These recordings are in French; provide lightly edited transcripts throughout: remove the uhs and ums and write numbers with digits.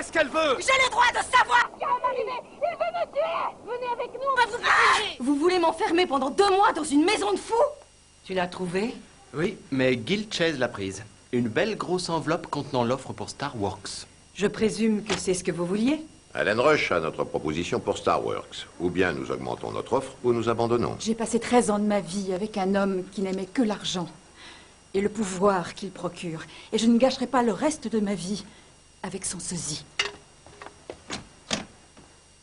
Qu'est-ce qu'elle veut? J'ai le droit de savoir! Il veut me tuer! Venez avec nous, on va vous protéger! Vous voulez m'enfermer pendant 2 mois dans une maison de fous? Tu l'as trouvée? Oui, mais Gil Chase l'a prise. Une belle grosse enveloppe contenant l'offre pour Starworks. Je présume que c'est ce que vous vouliez? Alan Rush a notre proposition pour Starworks. Ou bien nous augmentons notre offre, ou nous abandonnons. J'ai passé 13 ans de ma vie avec un homme qui n'aimait que l'argent et le pouvoir qu'il procure. Et je ne gâcherai pas le reste de ma vie avec son sosie.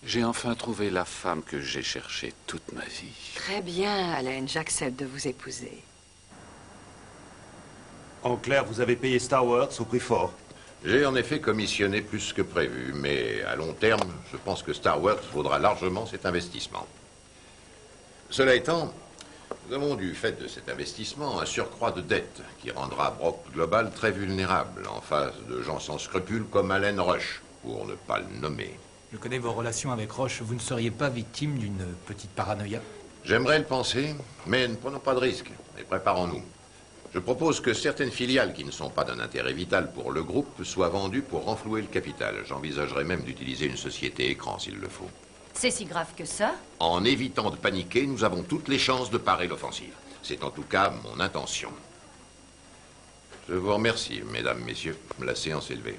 J'ai enfin trouvé la femme que j'ai cherchée toute ma vie. Très bien, Alan, j'accepte de vous épouser. En clair, vous avez payé Starworks au prix fort. J'ai en effet commissionné plus que prévu, mais à long terme, je pense que Starworks vaudra largement cet investissement. Cela étant, nous avons du fait de cet investissement un surcroît de dettes qui rendra Brock Global très vulnérable en face de gens sans scrupules comme Alan Rush, pour ne pas le nommer. Je connais vos relations avec Roche. Vous ne seriez pas victime d'une petite paranoïa? J'aimerais le penser, mais ne prenons pas de risques et préparons-nous. Je propose que certaines filiales qui ne sont pas d'un intérêt vital pour le groupe soient vendues pour renflouer le capital. J'envisagerais même d'utiliser une société écran s'il le faut. C'est si grave que ça? En évitant de paniquer, nous avons toutes les chances de parer l'offensive. C'est en tout cas mon intention. Je vous remercie, mesdames, messieurs. La séance est levée.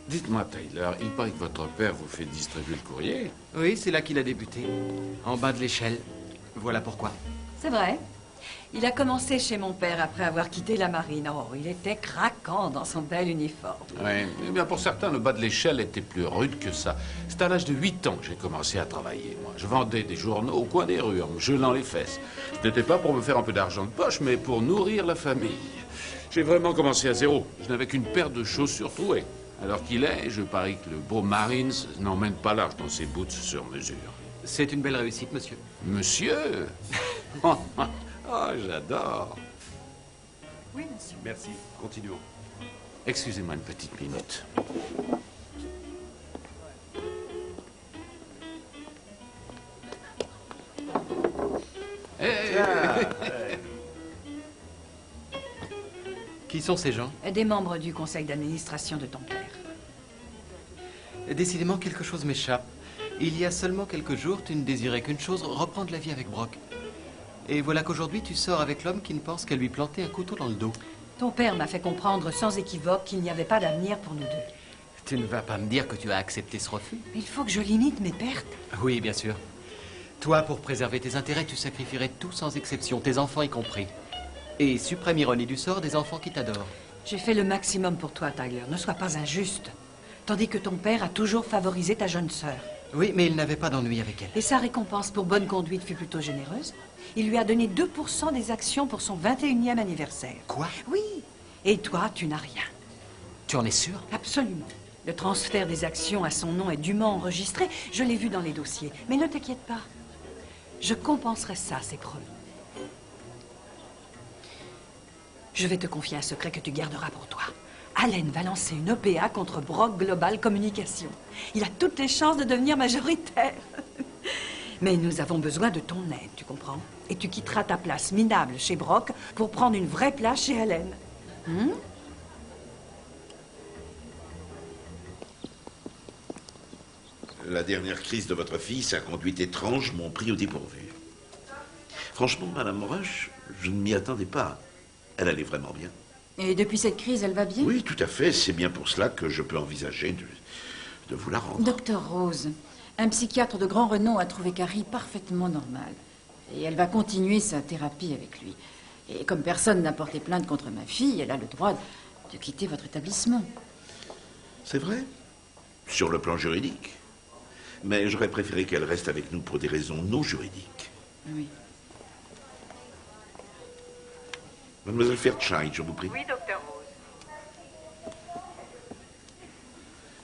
Dites-moi, Tyler, il paraît que votre père vous fait distribuer le courrier. Oui, c'est là qu'il a débuté. En bas de l'échelle. Voilà pourquoi. C'est vrai. Il a commencé chez mon père après avoir quitté la marine. Oh, il était craquant dans son bel uniforme. Oui, eh bien pour certains, le bas de l'échelle était plus rude que ça. C'est à l'âge de 8 ans que j'ai commencé à travailler, moi. Je vendais des journaux au coin des rues, en me gelant les fesses. Ce n'était pas pour me faire un peu d'argent de poche, mais pour nourrir la famille. J'ai vraiment commencé à zéro. Je n'avais qu'une paire de chaussures trouées. Alors qu'il est, je parie que le beau Marines n'emmène pas large dans ses boots sur mesure. C'est une belle réussite, monsieur. Monsieur? Oh, j'adore. Oui, monsieur. Merci. Continuons. Excusez-moi une petite minute. Qui sont ces gens? Des membres du conseil d'administration de ton père. Décidément, quelque chose m'échappe. Il y a seulement quelques jours, tu ne désirais qu'une chose, reprendre la vie avec Brock. Et voilà qu'aujourd'hui, tu sors avec l'homme qui ne pense qu'à lui planter un couteau dans le dos. Ton père m'a fait comprendre sans équivoque qu'il n'y avait pas d'avenir pour nous deux. Tu ne vas pas me dire que tu as accepté ce refus? Mais il faut que je limite mes pertes. Oui, bien sûr. Toi, pour préserver tes intérêts, tu sacrifierais tout sans exception, tes enfants y compris. Et suprême ironie du sort, des enfants qui t'adorent. J'ai fait le maximum pour toi, Tyler. Ne sois pas injuste. Tandis que ton père a toujours favorisé ta jeune sœur. Oui, mais il n'avait pas d'ennui avec elle. Et sa récompense pour bonne conduite fut plutôt généreuse. Il lui a donné 2% des actions pour son 21e anniversaire. Quoi? Oui. Et toi, tu n'as rien. Tu en es sûr? Absolument. Le transfert des actions à son nom est dûment enregistré. Je l'ai vu dans les dossiers. Mais ne t'inquiète pas. Je compenserai ça, c'est promis. Je vais te confier un secret que tu garderas pour toi. Allen va lancer une OPA contre Brock Global Communication. Il a toutes les chances de devenir majoritaire. Mais nous avons besoin de ton aide, tu comprends? Et tu quitteras ta place minable chez Brock pour prendre une vraie place chez Allen. La dernière crise de votre fille, sa conduite étrange, m'ont pris au dépourvu. Franchement, Madame Rush, je ne m'y attendais pas. Elle allait vraiment bien. Et depuis cette crise, elle va bien? Oui, tout à fait. C'est bien pour cela que je peux envisager de vous la rendre. Docteur Rose, un psychiatre de grand renom a trouvé Carrie parfaitement normale. Et elle va continuer sa thérapie avec lui. Et comme personne n'a porté plainte contre ma fille, elle a le droit de quitter votre établissement. C'est vrai, sur le plan juridique. Mais j'aurais préféré qu'elle reste avec nous pour des raisons non juridiques. Oui. Mademoiselle Fairchild, je vous prie. Oui, docteur Rose.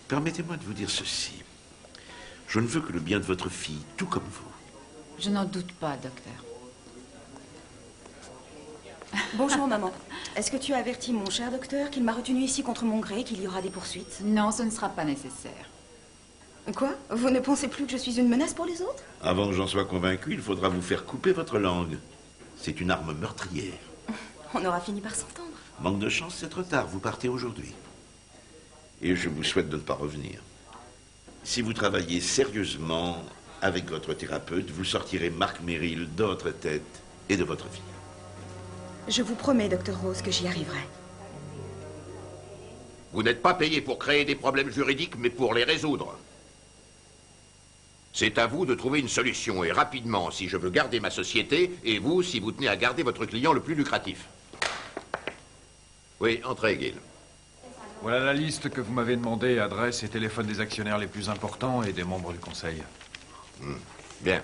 Permettez-moi de vous dire ceci. Je ne veux que le bien de votre fille, tout comme vous. Je n'en doute pas, docteur. Bonjour, maman. Est-ce que tu as averti mon cher docteur qu'il m'a retenu ici contre mon gré, qu'il y aura des poursuites? Non, ce ne sera pas nécessaire. Quoi? Vous ne pensez plus que je suis une menace pour les autres? Avant que j'en sois convaincu, il faudra vous faire couper votre langue. C'est une arme meurtrière. On aura fini par s'entendre. Manque de chance, c'est trop tard. Vous partez aujourd'hui. Et je vous souhaite de ne pas revenir. Si vous travaillez sérieusement avec votre thérapeute, vous sortirez Marc Merrill de votre tête et de votre vie. Je vous promets, docteur Rose, que j'y arriverai. Vous n'êtes pas payé pour créer des problèmes juridiques, mais pour les résoudre. C'est à vous de trouver une solution, et rapidement, si je veux garder ma société, et vous, si vous tenez à garder votre client le plus lucratif. Oui, entrez, Gill. Voilà la liste que vous m'avez demandée, adresse et téléphone des actionnaires les plus importants et des membres du conseil. Bien.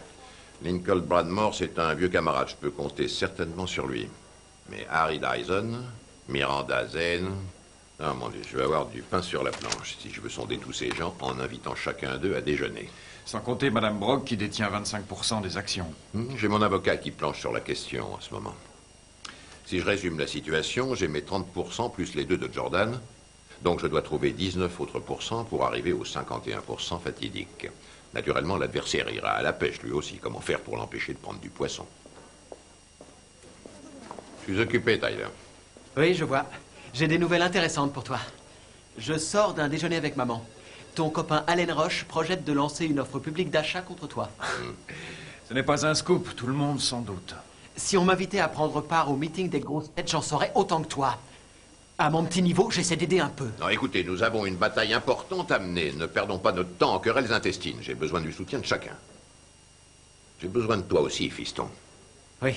Lincoln Bradmore, c'est un vieux camarade, je peux compter certainement sur lui. Mais Harry Dyson, Miranda Zen... Ah mon Dieu, je vais avoir du pain sur la planche si je veux sonder tous ces gens en invitant chacun d'eux à déjeuner. Sans compter Madame Brock qui détient 25% des actions. J'ai mon avocat qui planche sur la question en ce moment. Si je résume la situation, j'ai mes 30% plus les 2 de Jordan. Donc je dois trouver 19 autres pourcents pour arriver aux 51% fatidiques. Naturellement, l'adversaire ira à la pêche lui aussi. Comment faire pour l'empêcher de prendre du poisson? Je suis occupé, Tyler. Oui, je vois. J'ai des nouvelles intéressantes pour toi. Je sors d'un déjeuner avec maman. Ton copain Allen Roche projette de lancer une offre publique d'achat contre toi. Ce n'est pas un scoop, tout le monde s'en doute. Si on m'invitait à prendre part au meeting des grosses têtes, j'en saurais autant que toi. À mon petit niveau, j'essaie d'aider un peu. Non, écoutez, nous avons une bataille importante à mener. Ne perdons pas notre temps en querelles intestines. J'ai besoin du soutien de chacun. J'ai besoin de toi aussi, fiston. Oui.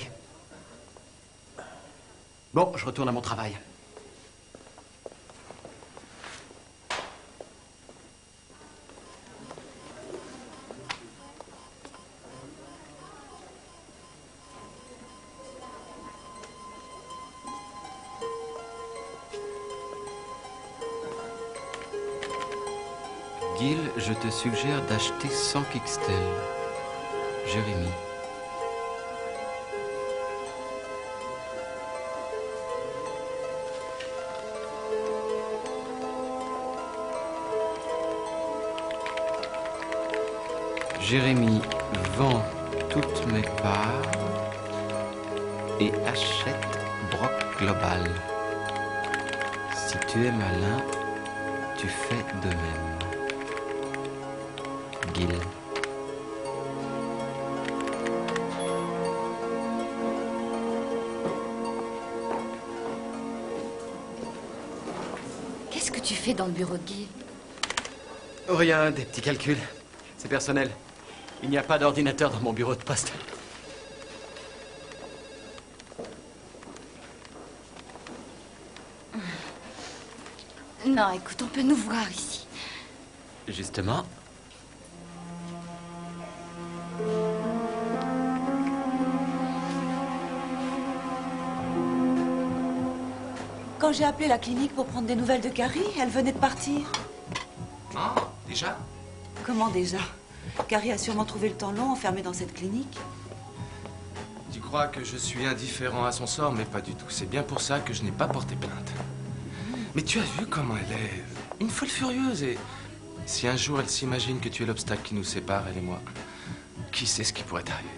Bon, je retourne à mon travail. Gil, je te suggère d'acheter 100 Kixtel. Jérémy. Jérémy vend toutes mes parts et achète Brock Global. Si tu es malin, tu fais de même. Gil. Qu'est-ce que tu fais dans le bureau de Gil? Rien, des petits calculs. C'est personnel. Il n'y a pas d'ordinateur dans mon bureau de poste. Non, écoute, on peut nous voir ici. Justement. Quand j'ai appelé la clinique pour prendre des nouvelles de Carrie, elle venait de partir. Ah, déjà? Comment déjà? Carrie a sûrement trouvé le temps long enfermée dans cette clinique. Tu crois que je suis indifférent à son sort, mais pas du tout. C'est bien pour ça que je n'ai pas porté plainte. Mais tu as vu comment elle est? Une folle furieuse. Et si un jour elle s'imagine que tu es l'obstacle qui nous sépare, elle et moi, qui sait ce qui pourrait arriver?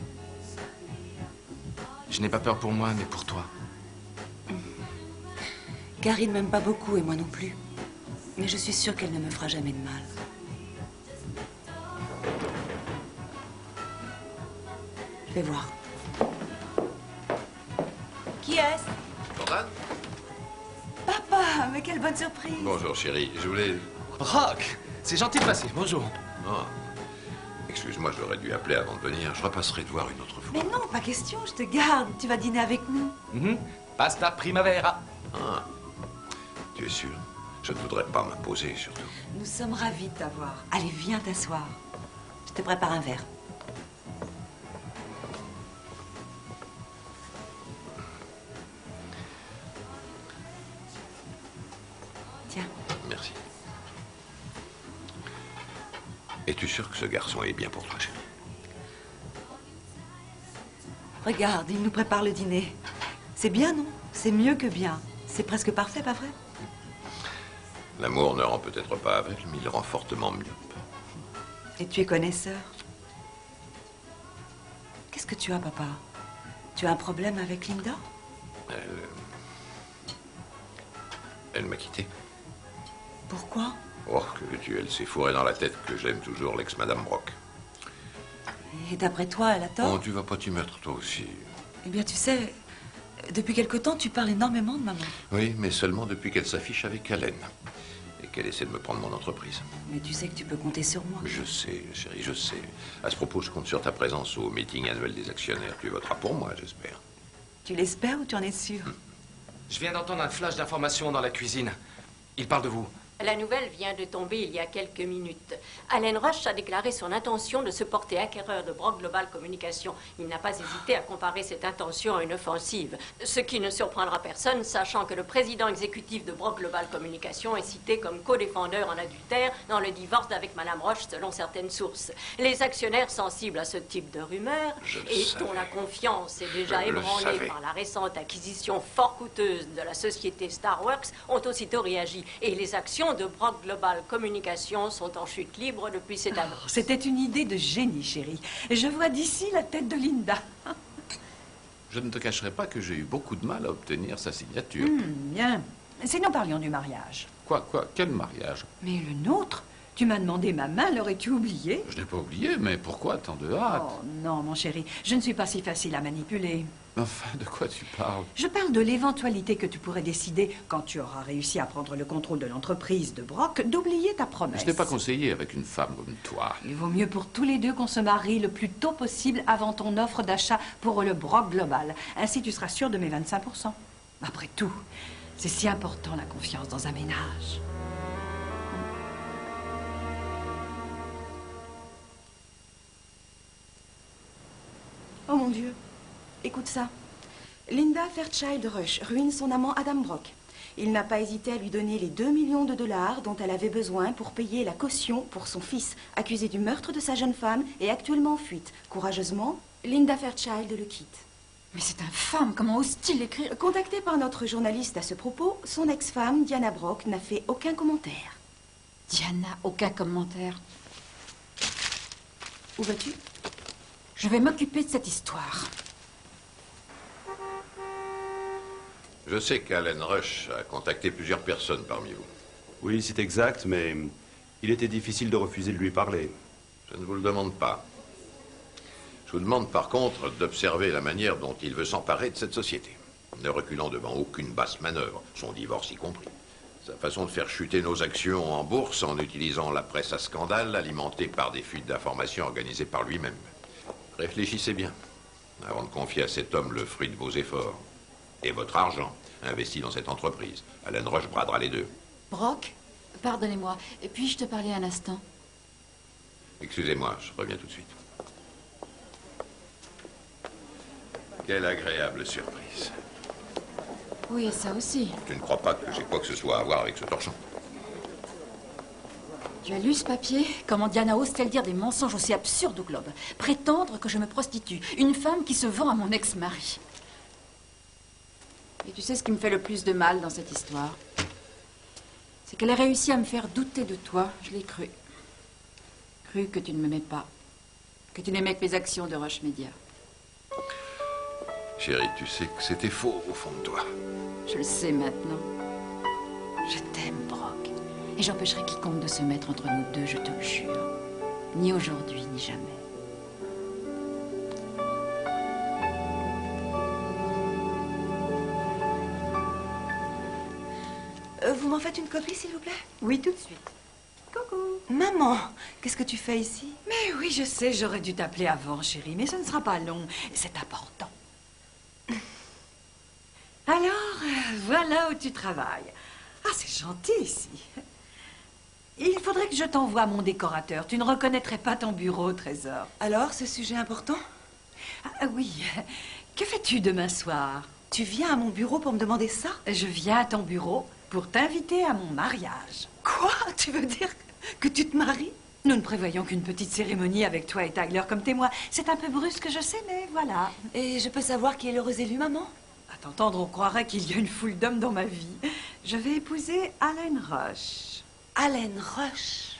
Je n'ai pas peur pour moi, mais pour toi. Carrie ne m'aime pas beaucoup et moi non plus. Mais je suis sûre qu'elle ne me fera jamais de mal. Je vais voir. Qui est-ce? Jordan? Papa, mais quelle bonne surprise. Bonjour, chérie. Je voulais... Brock, c'est gentil de passer. Bonjour. Ah. Excuse-moi, je l'aurais dû appeler avant de venir. Je repasserai te voir une autre fois. Mais non, pas question, je te garde. Tu vas dîner avec nous. Pasta primavera. Ah. Tu es sûr? Je ne voudrais pas m'imposer, surtout. Nous sommes ravis de t'avoir. Allez, viens t'asseoir. Je te prépare un verre. Es-tu sûr que ce garçon est bien pour toi, chérie? Regarde, il nous prépare le dîner. C'est bien, non? C'est mieux que bien. C'est presque parfait, pas vrai? L'amour ne rend peut-être pas aveugle, mais il rend fortement myope. Et tu es connaisseur. Qu'est-ce que tu as, papa? Tu as un problème avec Linda? Elle m'a quitté. Pourquoi? Oh, que veux-tu, elle s'est fourrée dans la tête que j'aime toujours l'ex-Madame Brock. Et d'après toi, elle a tort? Oh, tu vas pas t'y mettre, toi aussi. Eh bien, tu sais, depuis quelque temps, tu parles énormément de maman. Oui, mais seulement depuis qu'elle s'affiche avec Allen. Et qu'elle essaie de me prendre mon entreprise. Mais tu sais que tu peux compter sur moi. Je sais, chérie, je sais. À ce propos, je compte sur ta présence au meeting annuel des actionnaires. Tu voteras pour moi, j'espère. Tu l'espères ou tu en es sûr? Je viens d'entendre un flash d'information dans la cuisine. Il parle de vous. La nouvelle vient de tomber il y a quelques minutes. Allen Rush a déclaré son intention de se porter acquéreur de Brock Global Communication. Il n'a pas hésité à comparer cette intention à une offensive. Ce qui ne surprendra personne, sachant que le président exécutif de Brock Global Communication est cité comme co-défendeur en adultère dans le divorce avec Madame Rush, selon certaines sources. Les actionnaires sensibles à ce type de rumeurs, et dont la confiance est déjà ébranlée par la récente acquisition fort coûteuse de la société Starworks, ont aussitôt réagi. Et les actions de Brock Global Communication sont en chute libre depuis cette annonce. C'était une idée de génie, chérie. Je vois d'ici la tête de Linda. Je ne te cacherai pas que j'ai eu beaucoup de mal à obtenir sa signature. Bien. Sinon, parlions du mariage. Quoi? Quel mariage? Mais le nôtre? Tu m'as demandé ma main, l'aurais-tu oublié? Je n'ai pas oublié, mais pourquoi tant de hâte? Oh non, mon chéri, je ne suis pas si facile à manipuler. Enfin, de quoi tu parles? Je parle de l'éventualité que tu pourrais décider, quand tu auras réussi à prendre le contrôle de l'entreprise de Brock, d'oublier ta promesse. Je n'ai pas conseillé avec une femme comme toi. Il vaut mieux pour tous les deux qu'on se marie le plus tôt possible avant ton offre d'achat pour le Brock Global. Ainsi, tu seras sûr de mes 25%. Après tout, c'est si important la confiance dans un ménage. Oh mon Dieu, écoute ça. Linda Fairchild Rush ruine son amant Adam Brock. Il n'a pas hésité à lui donner les 2 millions de dollars dont elle avait besoin pour payer la caution pour son fils, accusé du meurtre de sa jeune femme et actuellement en fuite. Courageusement, Linda Fairchild le quitte. Mais c'est infâme, comment ose-t-il écrire? Contacté par notre journaliste à ce propos, son ex-femme, Diana Brock, n'a fait aucun commentaire. Diana, aucun commentaire. Où vas-tu? Je vais m'occuper de cette histoire. Je sais qu'Allen Rush a contacté plusieurs personnes parmi vous. Oui, c'est exact, mais il était difficile de refuser de lui parler. Je ne vous le demande pas. Je vous demande par contre d'observer la manière dont il veut s'emparer de cette société, ne reculant devant aucune basse manœuvre, son divorce y compris. Sa façon de faire chuter nos actions en bourse en utilisant la presse à scandale alimentée par des fuites d'informations organisées par lui-même. Réfléchissez bien avant de confier à cet homme le fruit de vos efforts et votre argent investi dans cette entreprise. Allen Rush bradera les deux. Brock, pardonnez-moi, puis-je te parler un instant? Excusez-moi, je reviens tout de suite. Quelle agréable surprise. Oui, et ça aussi. Tu ne crois pas que j'ai quoi que ce soit à voir avec ce torchon? Tu as lu ce papier? Comment Diana ose-t-elle dire des mensonges aussi absurdes au Globe? Prétendre que je me prostitue. Une femme qui se vend à mon ex-mari. Et tu sais ce qui me fait le plus de mal dans cette histoire? C'est qu'elle a réussi à me faire douter de toi. Je l'ai cru. Cru que tu ne m'aimais pas. Que tu n'aimais que les actions de Rush Media. Chérie, tu sais que c'était faux au fond de toi. Je le sais maintenant. Je t'aime, Brock. Et j'empêcherai quiconque de se mettre entre nous deux, je te le jure. Ni aujourd'hui, ni jamais. Vous m'en faites une copie, s'il vous plaît? Oui, tout de suite. Coucou. Maman, qu'est-ce que tu fais ici? Mais oui, je sais, j'aurais dû t'appeler avant, chérie, mais ce ne sera pas long. C'est important. Alors, voilà où tu travailles. Ah, c'est gentil ici. Il faudrait que je t'envoie mon décorateur. Tu ne reconnaîtrais pas ton bureau, Trésor. Alors, ce sujet important? Ah oui. Que fais-tu demain soir? Tu viens à mon bureau pour me demander ça? Je viens à ton bureau pour t'inviter à mon mariage. Quoi? Tu veux dire que tu te maries? Nous ne prévoyons qu'une petite cérémonie avec toi et Tyler comme témoin. C'est un peu brusque, je sais, mais voilà. Et je peux savoir qui est l'heureux élu, maman? À t'entendre, on croirait qu'il y a une foule d'hommes dans ma vie. Je vais épouser Allen Rush. Allen Rush?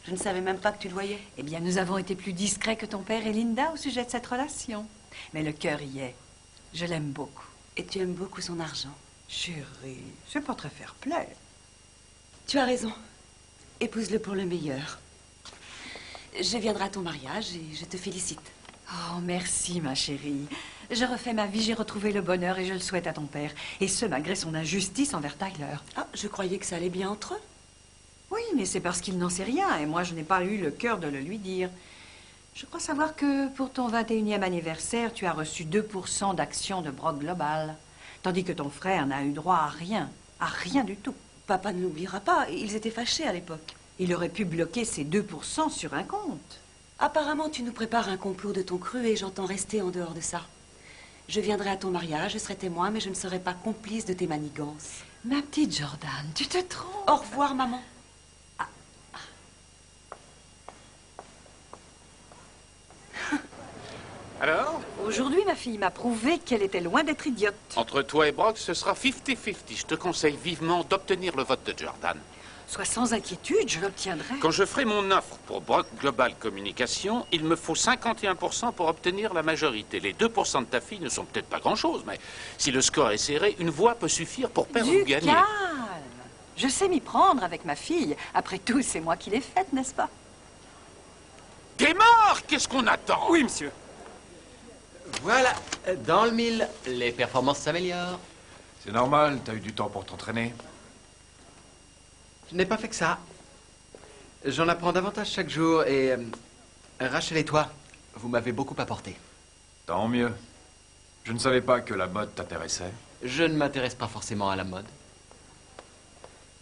Je ne savais même pas que tu le voyais. Eh bien, nous avons été plus discrets que ton père et Linda au sujet de cette relation. Mais le cœur y est. Je l'aime beaucoup. Et tu aimes beaucoup son argent. Chérie, c'est pas très fair-play. Tu as raison. Épouse-le pour le meilleur. Je viendrai à ton mariage et je te félicite. Oh, merci, ma chérie. Je refais ma vie, j'ai retrouvé le bonheur et je le souhaite à ton père. Et ce, malgré son injustice envers Tyler. Ah, je croyais que ça allait bien entre eux. Oui, mais c'est parce qu'il n'en sait rien et moi, je n'ai pas eu le cœur de le lui dire. Je crois savoir que pour ton 21e anniversaire, tu as reçu 2% d'actions de Brock Global. Tandis que ton frère n'a eu droit à rien du tout. Papa ne l'oubliera pas, ils étaient fâchés à l'époque. Il aurait pu bloquer ces 2% sur un compte. Apparemment, tu nous prépares un complot de ton cru et j'entends rester en dehors de ça. Je viendrai à ton mariage, je serai témoin, mais je ne serai pas complice de tes manigances. Ma petite Jordan, tu te trompes. Au revoir, maman. Alors? Aujourd'hui, ma fille m'a prouvé qu'elle était loin d'être idiote. Entre toi et Brock, ce sera 50-50. Je te conseille vivement d'obtenir le vote de Jordan. Sois sans inquiétude, je l'obtiendrai. Quand je ferai mon offre pour Brock Global Communication, il me faut 51% pour obtenir la majorité. Les 2% de ta fille ne sont peut-être pas grand-chose, mais si le score est serré, une voix peut suffire pour perdre ou gagner. Calme. Je sais m'y prendre avec ma fille. Après tout, c'est moi qui l'ai faite, n'est-ce pas? T'es mort! Qu'est-ce qu'on attend? Oui, monsieur. Voilà, dans le mille, les performances s'améliorent. C'est normal, t'as eu du temps pour t'entraîner. Je n'ai pas fait que ça. J'en apprends davantage chaque jour et... Rachel et toi, vous m'avez beaucoup apporté. Tant mieux. Je ne savais pas que la mode t'intéressait. Je ne m'intéresse pas forcément à la mode.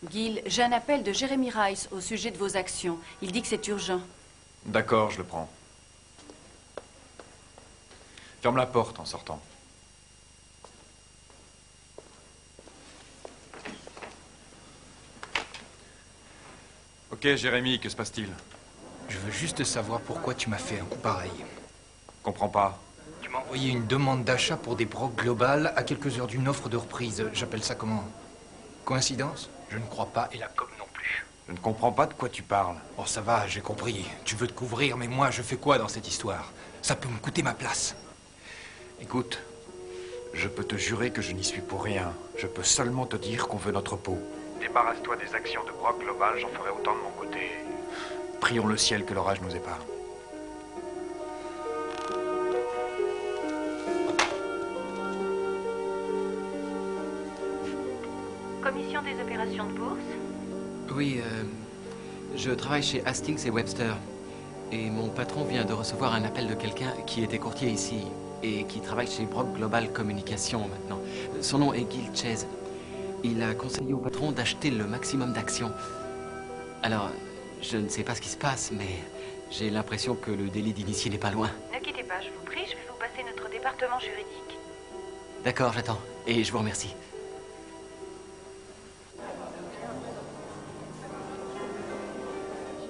Gil, j'ai un appel de Jeremy Rice au sujet de vos actions. Il dit que c'est urgent. D'accord, je le prends. Ferme la porte en sortant. Ok, Jérémy, que se passe-t-il? Je veux juste savoir pourquoi tu m'as fait un coup pareil. Comprends pas. Tu m'as envoyé une demande d'achat pour des Brock Global à quelques heures d'une offre de reprise. J'appelle ça comment? Coïncidence? Je ne crois pas, et la com non plus. Je ne comprends pas de quoi tu parles. Oh, ça va, j'ai compris. Tu veux te couvrir, mais moi, je fais quoi dans cette histoire? Ça peut me coûter ma place. Écoute, je peux te jurer que je n'y suis pour rien. Je peux seulement te dire qu'on veut notre peau. Débarrasse-toi des actions de Brock Global, j'en ferai autant de mon côté. Prions le ciel que l'orage nous épargne. Commission des opérations de bourse? Oui, je travaille chez Hastings et Webster. Et mon patron vient de recevoir un appel de quelqu'un qui était courtier ici et qui travaille chez Brock Global Communication maintenant. Son nom est Gil Chase. Il a conseillé au patron d'acheter le maximum d'actions. Alors, je ne sais pas ce qui se passe, mais j'ai l'impression que le délit d'initié n'est pas loin. Ne quittez pas, je vous prie, je vais vous passer notre département juridique. D'accord, j'attends. Et je vous remercie.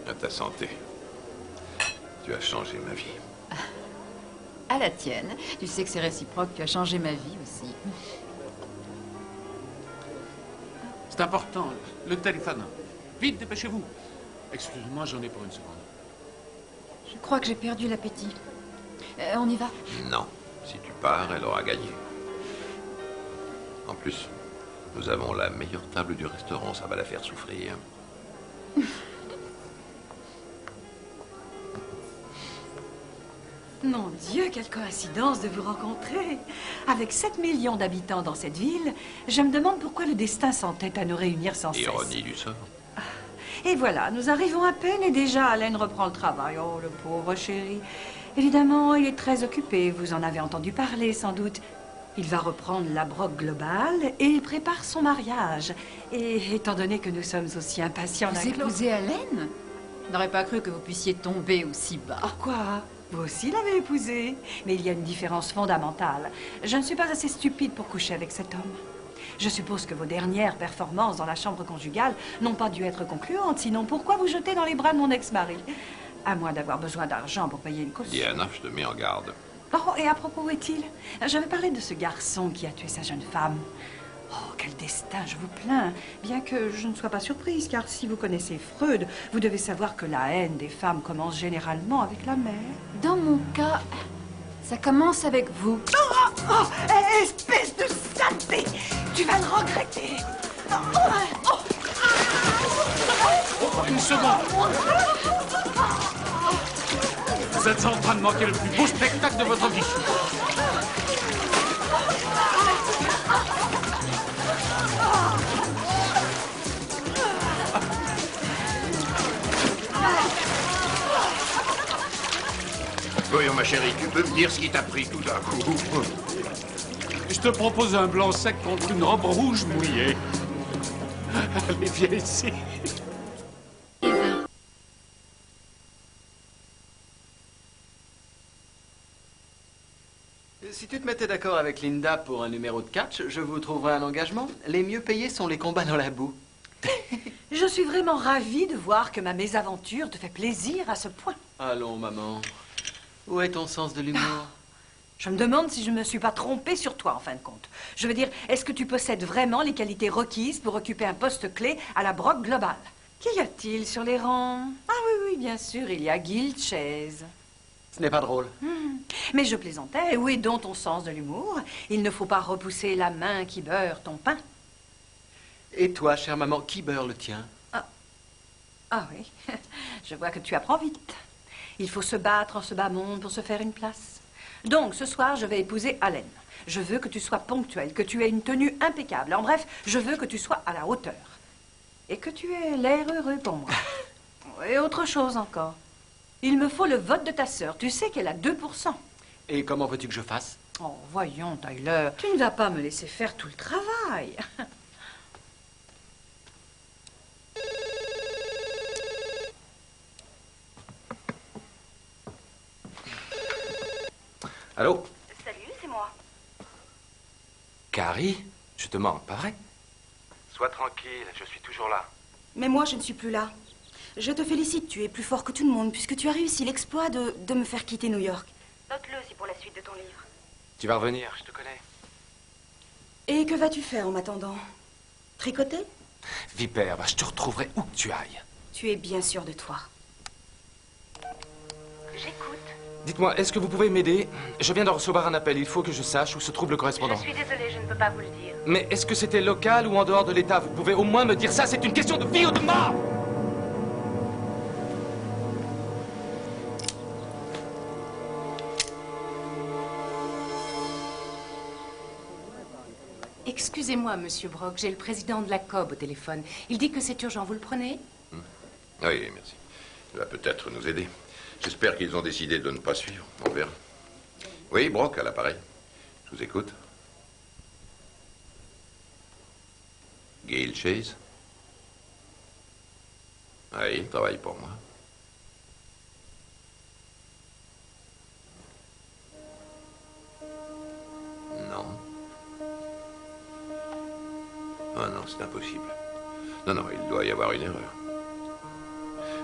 À ta santé. Tu as changé ma vie. À la tienne. Tu sais que c'est réciproque, tu as changé ma vie aussi. C'est important, le téléphone. Vite, dépêchez-vous. Excusez-moi, j'en ai pour une seconde. Je crois que j'ai perdu l'appétit. On y va? Non. Si tu pars, elle aura gagné. En plus, nous avons la meilleure table du restaurant. Ça va la faire souffrir. Mon Dieu, quelle coïncidence de vous rencontrer. Avec 7 millions d'habitants dans cette ville, je me demande pourquoi le destin s'entête à nous réunir sans cesse. Ironie du sort. Et voilà, nous arrivons à peine et déjà Allen reprend le travail. Oh, le pauvre chéri. Évidemment, il est très occupé. Vous en avez entendu parler, sans doute. Il va reprendre la Brock Global et il prépare son mariage. Et étant donné que nous sommes aussi impatients... Vous épousez Allen? Je n'aurais pas cru que vous puissiez tomber aussi bas. Quoi? Vous aussi l'avez épousé. Mais il y a une différence fondamentale. Je ne suis pas assez stupide pour coucher avec cet homme. Je suppose que vos dernières performances dans la chambre conjugale n'ont pas dû être concluantes. Sinon, pourquoi vous jeter dans les bras de mon ex-mari? À moins d'avoir besoin d'argent pour payer une caution. Diana, je te mets en garde. Oh, et à propos, où est-il? Je vais parler de ce garçon qui a tué sa jeune femme. Oh, quel destin, je vous plains. Bien que je ne sois pas surprise, car si vous connaissez Freud, vous devez savoir que la haine des femmes commence généralement avec la mère. Dans mon cas, ça commence avec vous. Espèce de saleté! Tu vas le regretter! Une seconde! Vous êtes en train de manquer le plus beau spectacle de votre vie. Voyons, ma chérie, tu peux me dire ce qui t'a pris tout d'un coup? Je te propose un blanc sec contre une robe rouge mouillée. Allez, viens ici. Si tu te mettais d'accord avec Linda pour un numéro de catch, je vous trouverai un engagement. Les mieux payés sont les combats dans la boue. Je suis vraiment ravie de voir que ma mésaventure te fait plaisir à ce point. Allons, maman. Où est ton sens de l'humour? Je me demande si je ne me suis pas trompée sur toi, en fin de compte. Je veux dire, est-ce que tu possèdes vraiment les qualités requises pour occuper un poste clé à la Brock Global? Qu'y a-t-il sur les rangs? Ah oui, bien sûr, il y a Guild Chase. Ce n'est pas drôle. Mais je plaisantais. Où est donc ton sens de l'humour? Il ne faut pas repousser la main qui beurre ton pain. Et toi, chère maman, qui beurre le tien? Ah oui, je vois que tu apprends vite. Il faut se battre en ce bas monde pour se faire une place. Donc, ce soir, je vais épouser Allen. Je veux que tu sois ponctuel, que tu aies une tenue impeccable. En bref, je veux que tu sois à la hauteur. Et que tu aies l'air heureux pour moi. Et autre chose encore. Il me faut le vote de ta sœur. Tu sais qu'elle a 2%. Et comment veux-tu que je fasse? Oh, voyons, Tyler. Tu ne vas pas me laisser faire tout le travail. Allô? Salut, c'est moi. Carrie? Je te mens, pas vrai? Sois tranquille, je suis toujours là. Mais moi, je ne suis plus là. Je te félicite, tu es plus fort que tout le monde, puisque tu as réussi l'exploit de me faire quitter New York. Note-le aussi pour la suite de ton livre. Tu vas revenir, je te connais. Et que vas-tu faire en m'attendant? Tricoter? Vipère, je te retrouverai où que tu ailles. Tu es bien sûr de toi. J'écoute. Dites-moi, est-ce que vous pouvez m'aider? Je viens de recevoir un appel, il faut que je sache où se trouve le correspondant. Je suis désolée, je ne peux pas vous le dire. Mais est-ce que c'était local ou en dehors de l'État? Vous pouvez au moins me dire ça, c'est une question de vie ou de mort! Excusez-moi, monsieur Brock, j'ai le président de la COB au téléphone. Il dit que c'est urgent, vous le prenez? Oui, merci. Il va peut-être nous aider. J'espère qu'ils ont décidé de ne pas suivre. On verra. Oui, Brock, à l'appareil. Je vous écoute. Gail Chase? Oui, il travaille pour moi. Non. Ah non, c'est impossible. Non, non, il doit y avoir une erreur.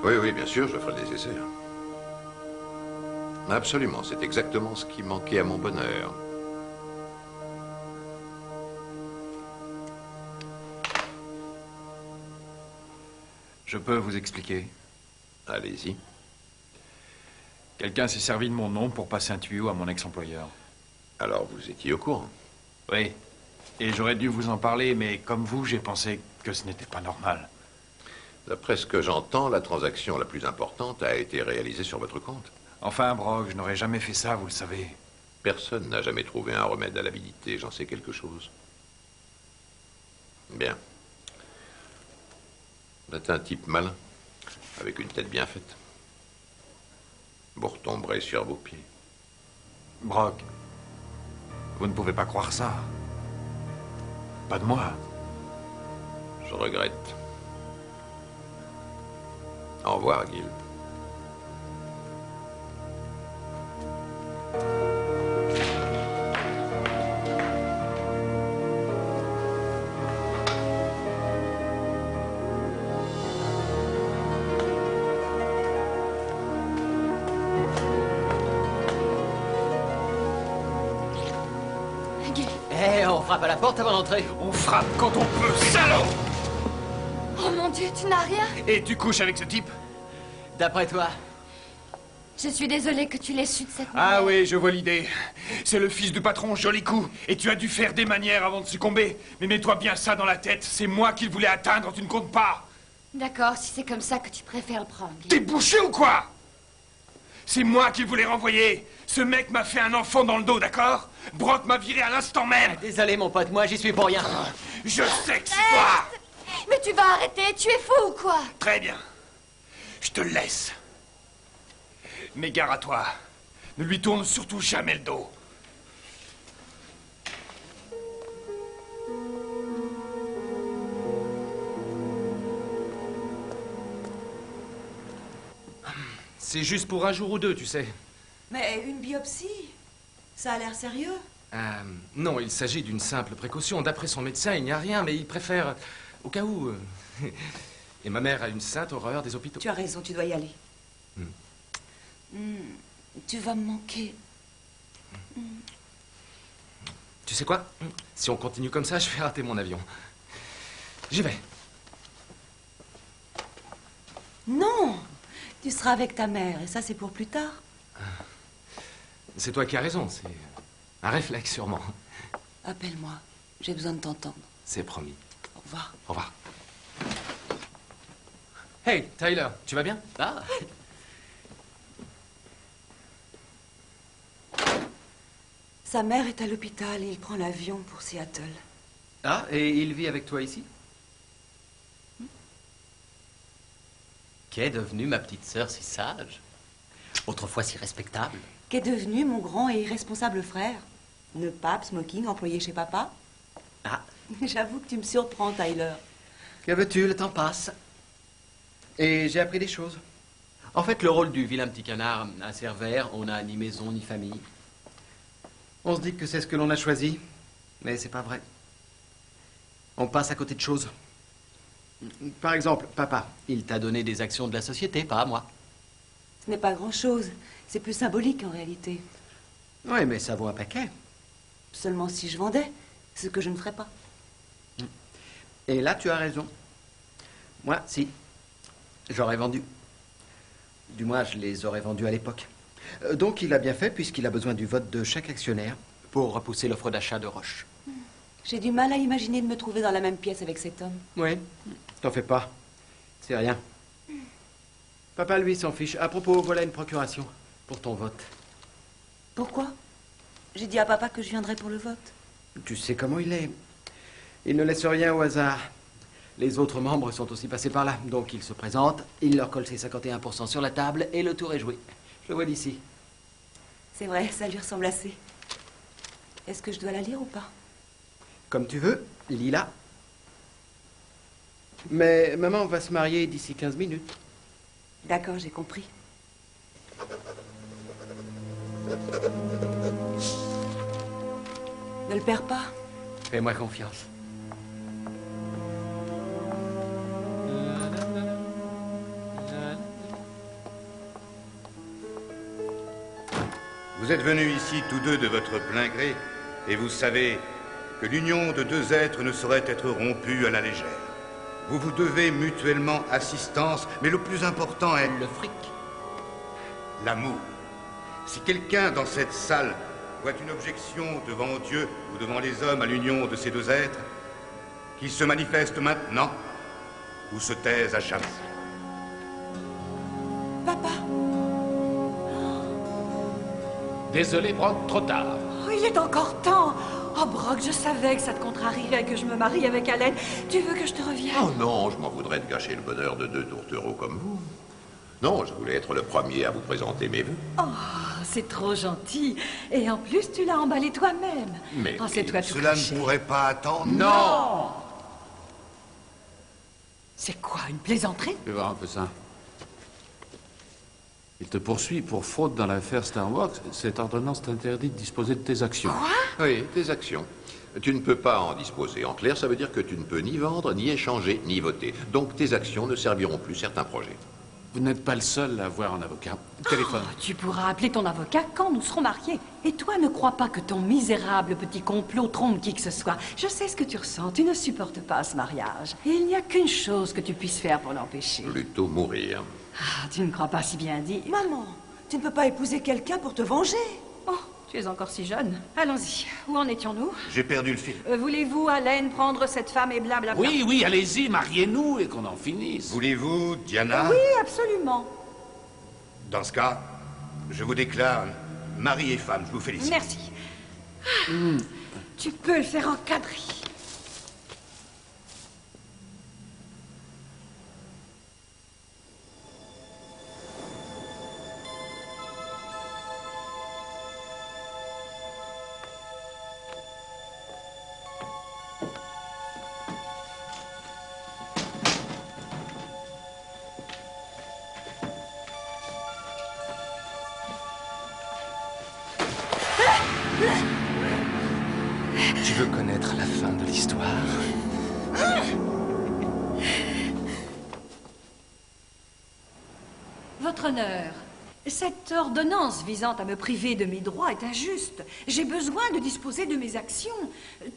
Oui, oui, bien sûr, je ferai le nécessaire. Absolument, c'est exactement ce qui manquait à mon bonheur. Je peux vous expliquer. Allez-y. Quelqu'un s'est servi de mon nom pour passer un tuyau à mon ex-employeur. Alors, vous étiez au courant? Oui. Et j'aurais dû vous en parler, mais comme vous, j'ai pensé que ce n'était pas normal. D'après ce que j'entends, la transaction la plus importante a été réalisée sur votre compte. Enfin, Brock, je n'aurais jamais fait ça, vous le savez. Personne n'a jamais trouvé un remède à l'avidité, j'en sais quelque chose. Bien. Vous êtes un type malin, avec une tête bien faite. Vous retomberez sur vos pieds. Brock, vous ne pouvez pas croire ça. Pas de moi. Je regrette. Au revoir, Gil. frappe à la porte avant d'entrer. On frappe quand on peut, salaud! Oh mon Dieu, tu n'as rien? Et tu couches avec ce type? D'après toi? Je suis désolée que tu l'aies su de cette Ah manière. oui, je vois l'idée. C'est le fils du patron, joli coup. Et tu as dû faire des manières avant de succomber. Mais mets-toi bien ça dans la tête. C'est moi qu'il voulait atteindre, tu ne comptes pas. D'accord, si c'est comme ça que tu préfères le prendre. T'es bouché ou quoi? C'est moi qu'il voulait renvoyer. Ce mec m'a fait un enfant dans le dos, d'accord? Brock m'a viré à l'instant même. Désolé, mon pote, moi j'y suis pour rien. Je sais que c'est toi. Mais tu vas arrêter, tu es fou ou quoi? Très bien. Je te laisse. Mais gare à toi. Ne lui tourne surtout jamais le dos. C'est juste pour un jour ou deux, tu sais. Mais une biopsie? Ça a l'air sérieux? Non, il s'agit d'une simple précaution. D'après son médecin, il n'y a rien, mais il préfère... Au cas où... Et ma mère a une sainte horreur des hôpitaux. Tu as raison, tu dois y aller. Tu vas me manquer. Tu sais quoi? Si on continue comme ça, je vais rater mon avion. J'y vais. Non! Tu seras avec ta mère, et ça, c'est pour plus tard. C'est toi qui as raison, c'est un réflexe sûrement. Appelle-moi, j'ai besoin de t'entendre. C'est promis. Au revoir. Au revoir. Hey, Tyler, tu vas bien? Ah. Sa mère est à l'hôpital et il prend l'avion pour Seattle. Ah, et il vit avec toi ici? Qu'est devenue ma petite sœur si sage? Autrefois si respectable? Qu'est devenu mon grand et irresponsable frère? Ne pape, smoking, employé chez papa? Ah. J'avoue que tu me surprends, Tyler. Que veux-tu, le temps passe. Et j'ai appris des choses. En fait, le rôle du vilain petit canard à Cerbère, on n'a ni maison ni famille. On se dit que c'est ce que l'on a choisi, mais c'est pas vrai. On passe à côté de choses. Par exemple, papa, il t'a donné des actions de la société, pas à moi. Ce n'est pas grand-chose. C'est plus symbolique, en réalité. Oui, mais ça vaut un paquet. Seulement si je vendais, ce que je ne ferais pas. Et là, tu as raison. Moi, si. J'aurais vendu. Du moins, je les aurais vendus à l'époque. Donc, il a bien fait, puisqu'il a besoin du vote de chaque actionnaire pour repousser l'offre d'achat de Roche. J'ai du mal à imaginer de me trouver dans la même pièce avec cet homme. Oui, t'en fais pas. C'est rien. Papa, lui, s'en fiche. À propos, voilà une procuration pour ton vote. Pourquoi? J'ai dit à papa que je viendrais pour le vote. Tu sais comment il est. Il ne laisse rien au hasard. Les autres membres sont aussi passés par là. Donc, il se présente, il leur colle ses 51% sur la table et le tour est joué. Je le vois d'ici. C'est vrai, ça lui ressemble assez. Est-ce que je dois la lire ou pas? Comme tu veux, lis-la. Mais maman va se marier d'ici 15 minutes. D'accord, j'ai compris. Ne le perds pas. Fais-moi confiance. Vous êtes venus ici tous deux de votre plein gré, et vous savez que l'union de deux êtres ne saurait être rompue à la légère. Vous vous devez mutuellement assistance, mais le plus important est... Le fric. L'amour. Si quelqu'un dans cette salle voit une objection devant Dieu ou devant les hommes à l'union de ces deux êtres, qu'il se manifeste maintenant ou se taise à jamais. Papa! Désolé, Brock, trop tard. Oh, il est encore temps. Oh, Brock, je savais que ça te contrarierait que je me marie avec Allen. Tu veux que je te revienne? Oh non, je m'en voudrais de gâcher le bonheur de deux tourtereaux comme vous. Non, je voulais être le premier à vous présenter mes vœux. Oh, c'est trop gentil. Et en plus, tu l'as emballé toi-même. Mais oh, c'est toi tout cela craché. ne pourrait pas attendre. Non! C'est quoi, une plaisanterie? Tu vois un peu ça. Il te poursuit pour fraude dans l'affaire Starbucks. Cette ordonnance t'interdit de disposer de tes actions. Quoi? Oui, tes actions. Tu ne peux pas en disposer. En clair, ça veut dire que tu ne peux ni vendre, ni échanger, ni voter. Donc tes actions ne serviront plus certains projets. Vous n'êtes pas le seul à avoir un avocat. Téléphone. Oh, tu pourras appeler ton avocat quand nous serons mariés. Et toi, ne crois pas que ton misérable petit complot trompe qui que ce soit. Je sais ce que tu ressens. Tu ne supportes pas ce mariage. Et il n'y a qu'une chose que tu puisses faire pour l'empêcher. Plutôt mourir. Ah, tu ne crois pas si bien dire. Maman, tu ne peux pas épouser quelqu'un pour te venger. Oh, tu es encore si jeune. Allons-y. Où en étions-nous? J'ai perdu le fil. Voulez-vous, Allen, prendre cette femme et blablabla? Oui, oui, allez-y, mariez-nous et qu'on en finisse. Voulez-vous, Diana? Oui, absolument. Dans ce cas, je vous déclare mari et femme. Je vous félicite. Merci. Tu peux le faire encadrer. Tu veux connaître la fin de l'histoire? Votre honneur, cette ordonnance visant à me priver de mes droits est injuste. J'ai besoin de disposer de mes actions,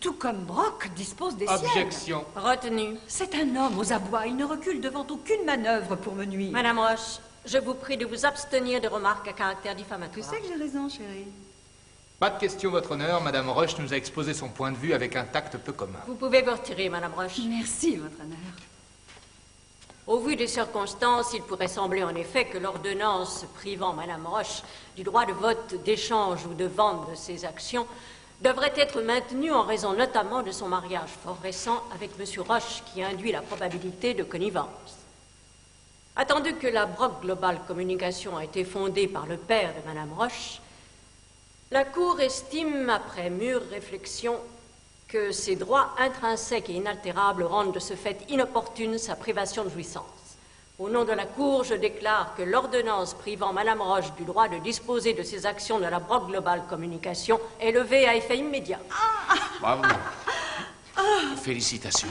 tout comme Brock dispose des siennes. Objection. Retenu. C'est un homme aux abois. Il ne recule devant aucune manœuvre pour me nuire. Madame Roche, je vous prie de vous abstenir de remarques à caractère diffamatoire. Tu sais que j'ai raison, chérie. Pas de question, votre honneur. Madame Roche nous a exposé son point de vue avec un tact peu commun. Vous pouvez vous retirer, Madame Roche. Merci, votre honneur. Au vu des circonstances, il pourrait sembler en effet que l'ordonnance privant Madame Roche du droit de vote, d'échange ou de vente de ses actions devrait être maintenue en raison notamment de son mariage fort récent avec Monsieur Roche, qui induit la probabilité de connivence. Attendu que la Brock Global Communication a été fondée par le père de Madame Roche, la Cour estime, après mûre réflexion, que ses droits intrinsèques et inaltérables rendent de ce fait inopportune sa privation de jouissance. Au nom de la Cour, je déclare que l'ordonnance privant Madame Roche du droit de disposer de ses actions de la Brock Global Communication est levée à effet immédiat. Bravo. Félicitations.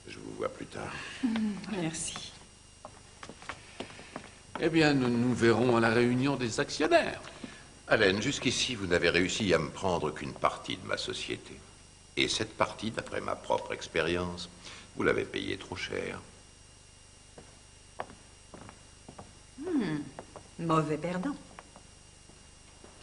Je vous vois plus tard. Merci. Eh bien, nous nous verrons à la réunion des actionnaires. Allen, jusqu'ici, vous n'avez réussi à me prendre qu'une partie de ma société. Et cette partie, d'après ma propre expérience, vous l'avez payée trop cher. Mauvais perdant.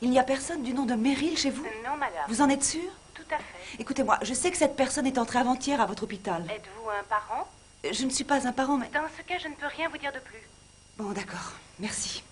Il n'y a personne du nom de Merrill chez vous? Non, madame. Vous en êtes sûre? Tout à fait. Écoutez-moi, je sais que cette personne est entrée avant-hier à votre hôpital. Êtes-vous un parent? Je ne suis pas un parent, mais... Dans ce cas, je ne peux rien vous dire de plus. Bon, d'accord. Merci.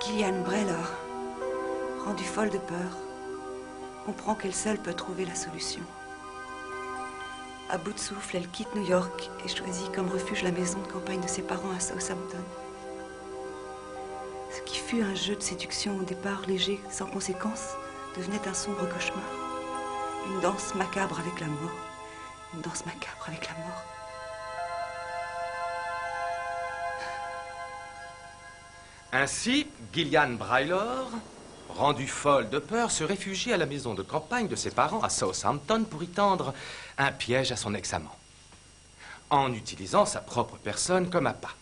Gillian Breller, rendue folle de peur, comprend qu'elle seule peut trouver la solution. À bout de souffle, elle quitte New York et choisit comme refuge la maison de campagne de ses parents à Southampton. Ce qui fut un jeu de séduction au départ léger, sans conséquence, devenait un sombre cauchemar. Une danse macabre avec la mort. Une danse macabre avec la mort. Ainsi, Gillian Breller, rendue folle de peur, se réfugie à la maison de campagne de ses parents à Southampton pour y tendre un piège à son ex-amant, en utilisant sa propre personne comme appât.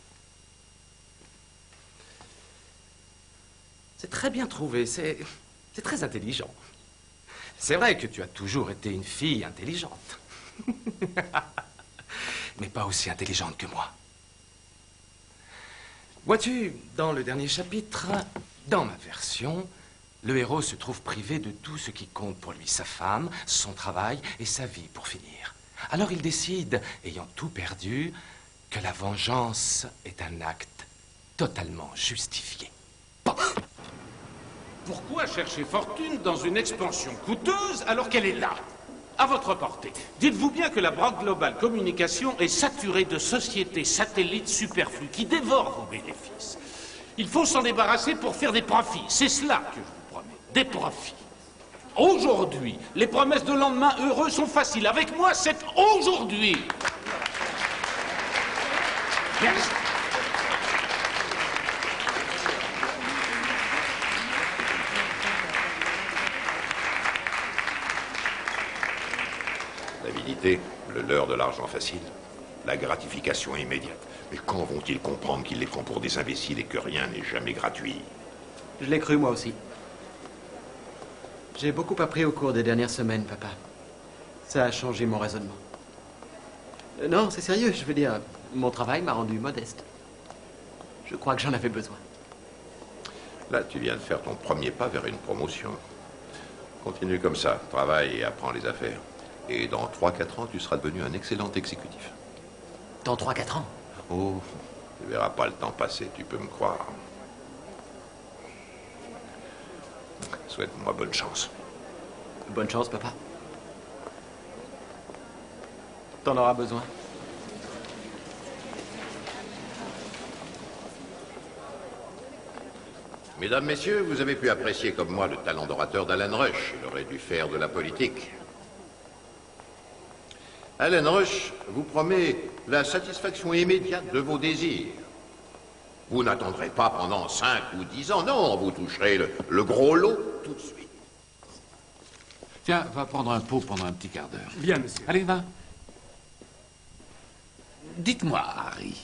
C'est très bien trouvé, c'est très intelligent. C'est vrai que tu as toujours été une fille intelligente. Mais pas aussi intelligente que moi. Vois-tu, dans le dernier chapitre, dans ma version, le héros se trouve privé de tout ce qui compte pour lui, sa femme, son travail et sa vie pour finir. Alors il décide, ayant tout perdu, que la vengeance est un acte totalement justifié. Pourquoi chercher fortune dans une expansion coûteuse alors qu'elle est là? à votre portée. Dites-vous bien que la Brock Global Communication est saturée de sociétés satellites superflues qui dévorent vos bénéfices. Il faut s'en débarrasser pour faire des profits. C'est cela que je vous promets, des profits. Aujourd'hui, les promesses de lendemain heureux sont faciles. Avec moi, c'est aujourd'hui. Merci. L'avidité, le leurre de l'argent facile, la gratification immédiate. Mais quand vont-ils comprendre qu'ils les prend pour des imbéciles et que rien n'est jamais gratuit? Je l'ai cru moi aussi. J'ai beaucoup appris au cours des dernières semaines, papa. Ça a changé mon raisonnement. Non, c'est sérieux, je veux dire, mon travail m'a rendu modeste. Je crois que j'en avais besoin. Là, tu viens de faire ton premier pas vers une promotion. Continue comme ça, travaille et apprends les affaires. Et dans 3-4 ans, tu seras devenu un excellent exécutif. Dans 3-4 ans? Oh, tu verras pas le temps passer, tu peux me croire. Souhaite-moi bonne chance. Bonne chance, papa. T'en auras besoin. Mesdames, Messieurs, vous avez pu apprécier comme moi le talent d'orateur d'Alan Rush. Il aurait dû faire de la politique. Alan Rush vous promet la satisfaction immédiate de vos désirs. Vous n'attendrez pas pendant 5 ou 10 ans, non, vous toucherez le gros lot tout de suite. Tiens, va prendre un pot pendant un petit quart d'heure. Bien, monsieur. Allez, va. Dites-moi, Harry,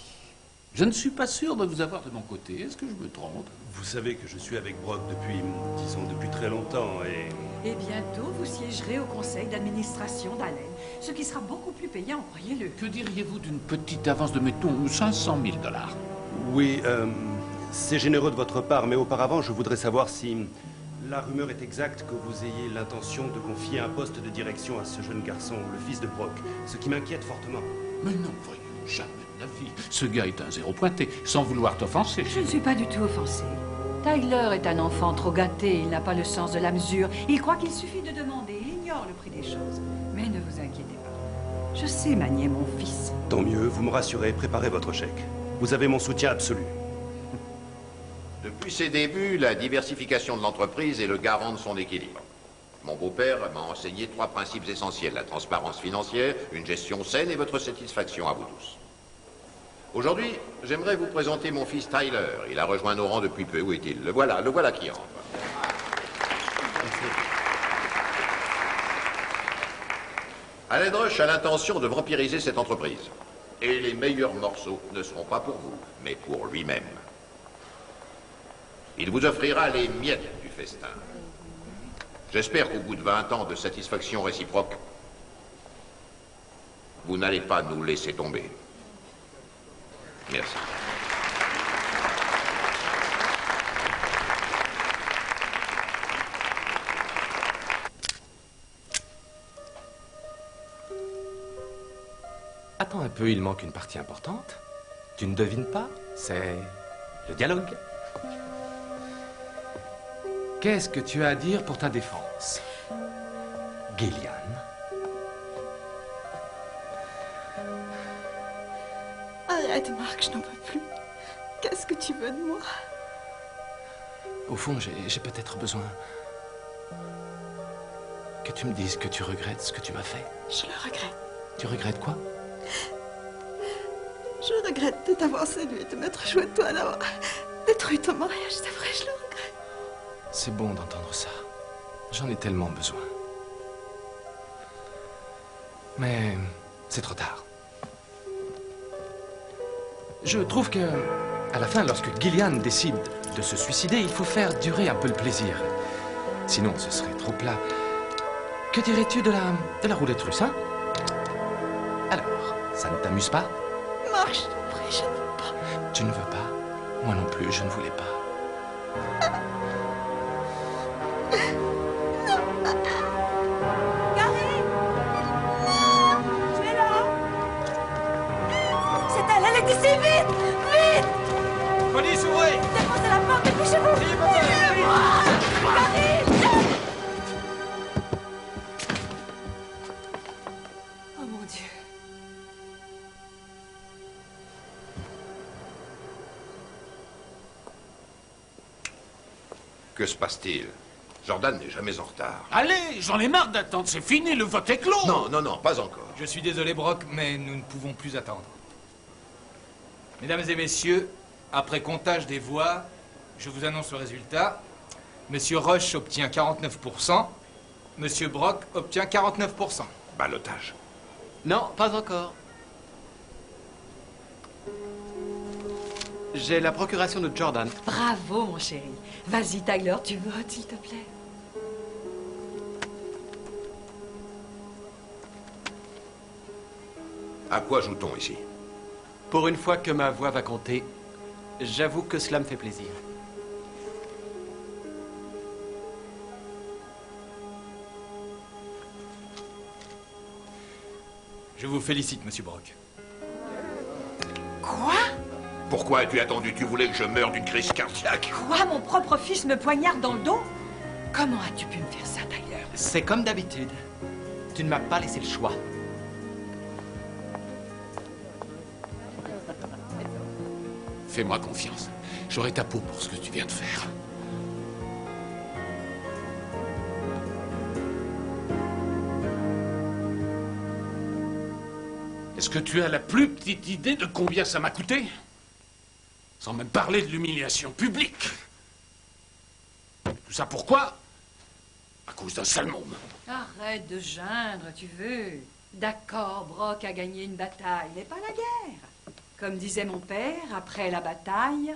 je ne suis pas sûr de vous avoir de mon côté. Est-ce que je me trompe? Vous savez que je suis avec Brock depuis, disons, depuis très longtemps et... Et bientôt, vous siégerez au conseil d'administration d'Allen, ce qui sera beaucoup plus payant, croyez-le. Que diriez-vous d'une petite avance de, mettons, 500 000 $? Oui, c'est généreux de votre part, mais auparavant, je voudrais savoir si la rumeur est exacte que vous ayez l'intention de confier un poste de direction à ce jeune garçon, le fils de Brock, ce qui m'inquiète fortement. Mais non, voyons, jamais de la vie. Ce gars est un zéro pointé, sans vouloir t'offenser. Je ne suis pas du tout offensée. Tyler est un enfant trop gâté, il n'a pas le sens de la mesure. Il croit qu'il suffit de demander, il ignore le prix des choses. Mais ne vous inquiétez pas, je sais manier mon fils. Tant mieux, vous me rassurez, préparez votre chèque. Vous avez mon soutien absolu. Depuis ses débuts, la diversification de l'entreprise est le garant de son équilibre. Mon beau-père m'a enseigné 3 principes essentiels, la transparence financière, une gestion saine et votre satisfaction à vous tous. Aujourd'hui, j'aimerais vous présenter mon fils Tyler. Il a rejoint nos rangs depuis peu. Où est-il? Le voilà qui entre. Alan Rush a l'intention de vampiriser cette entreprise. Et les meilleurs morceaux ne seront pas pour vous, mais pour lui-même. Il vous offrira les miettes du festin. J'espère qu'au bout de 20 ans de satisfaction réciproque, vous n'allez pas nous laisser tomber. Merci. Attends un peu, il manque une partie importante. Tu ne devines pas? C'est le dialogue. Qu'est-ce que tu as à dire pour ta défense, Gillian? Arrête, Marc, je n'en peux plus. Qu'est-ce que tu veux de moi? Au fond, j'ai peut-être besoin que tu me dises que tu regrettes ce que tu m'as fait. Je le regrette. Tu regrettes quoi? Je regrette de t'avoir séduit, de m'être joué de toi, d'avoir détruit ton mariage. C'est vrai, je le regrette. C'est bon d'entendre ça. J'en ai tellement besoin. Mais c'est trop tard. Je trouve que, à la fin, lorsque Gillian décide de se suicider, il faut faire durer un peu le plaisir. Sinon, ce serait trop plat. Que dirais-tu de la roulette russe, hein? Alors, ça ne t'amuse pas? Marc, je t'en prie, je ne veux pas. Tu ne veux pas? Moi non plus, je ne voulais pas. Gary! Tu es là? C'est elle, elle est ici, vite! Vite! Police, ouvrez! Défoncez la porte, dépêchez-vous! Suivez-moi! Gary! Que se passe-t-il? Jordan n'est jamais en retard. Allez, j'en ai marre d'attendre, c'est fini, le vote est clos. Non, non, non, pas encore. Je suis désolé, Brock, mais nous ne pouvons plus attendre. Mesdames et messieurs, après comptage des voix, je vous annonce le résultat. Monsieur Rush obtient 49%, Monsieur Brock obtient 49%. Ballottage. Non, pas encore. J'ai la procuration de Jordan. Bravo, mon chéri. Vas-y, Tyler, tu votes, s'il te plaît. À quoi joue-t-on ici? Pour une fois que ma voix va compter, j'avoue que cela me fait plaisir. Je vous félicite, Monsieur Brock. Quoi? Pourquoi as-tu attendu? Tu voulais que je meure d'une crise cardiaque? Quoi? Mon propre fils me poignarde dans le dos? Comment as-tu pu me faire ça, Tyler? C'est comme d'habitude. Tu ne m'as pas laissé le choix. Fais-moi confiance. J'aurai ta peau pour ce que tu viens de faire. Est-ce que tu as la plus petite idée de combien ça m'a coûté? Sans même parler de l'humiliation publique. Tout ça pourquoi? À cause d'un sale môme. Arrête de geindre, tu veux. D'accord, Brock a gagné une bataille, mais pas la guerre. Comme disait mon père, après la bataille,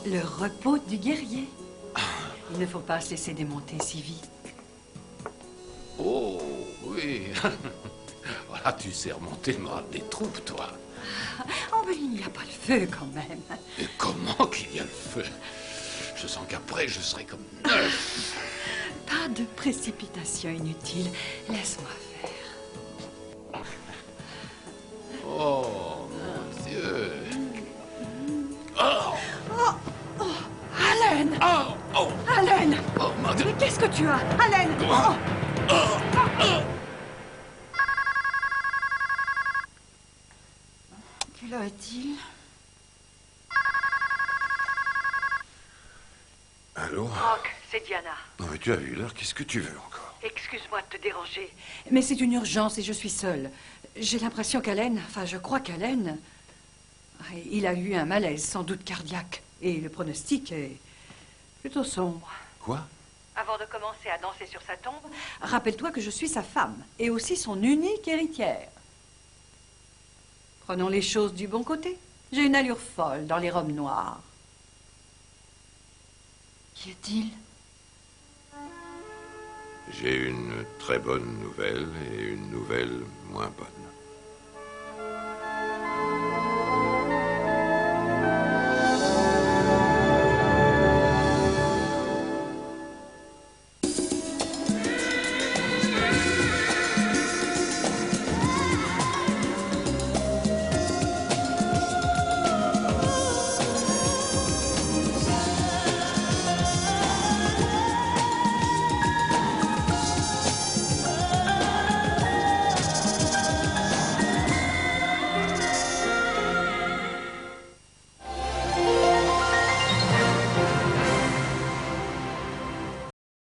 le repos du guerrier. Il ne faut pas se laisser démonter si vite. Oh, oui. Voilà, tu sais remonter le moral des troupes, toi. Oh, mais il n'y a pas le feu quand même. Et comment qu'il y a le feu? Je sens qu'après, je serai comme neuf. Pas de précipitation inutile. Laisse-moi faire. Oh, mon Dieu. Oh! Oh, oh, Allen! Oh! Oh! Allen! Oh, mon Dieu! Mais qu'est-ce que tu as? Allen! Oh! Oh! Oh! Quelle heure est-il? Allô? Brock, c'est Diana. Non, mais tu as vu l'heure, qu'est-ce que tu veux encore? Excuse-moi de te déranger. Mais c'est une urgence et je suis seule. J'ai l'impression qu'Allen, enfin je crois qu'Allen, il a eu un malaise, sans doute cardiaque. Et le pronostic est plutôt sombre. Quoi? Avant de commencer à danser sur sa tombe, Rappelle-toi que je suis sa femme et aussi son unique héritière. Prenons les choses du bon côté. J'ai une allure folle dans les robes noires. Qu'y a-t-il? J'ai une très bonne nouvelle et une nouvelle moins bonne.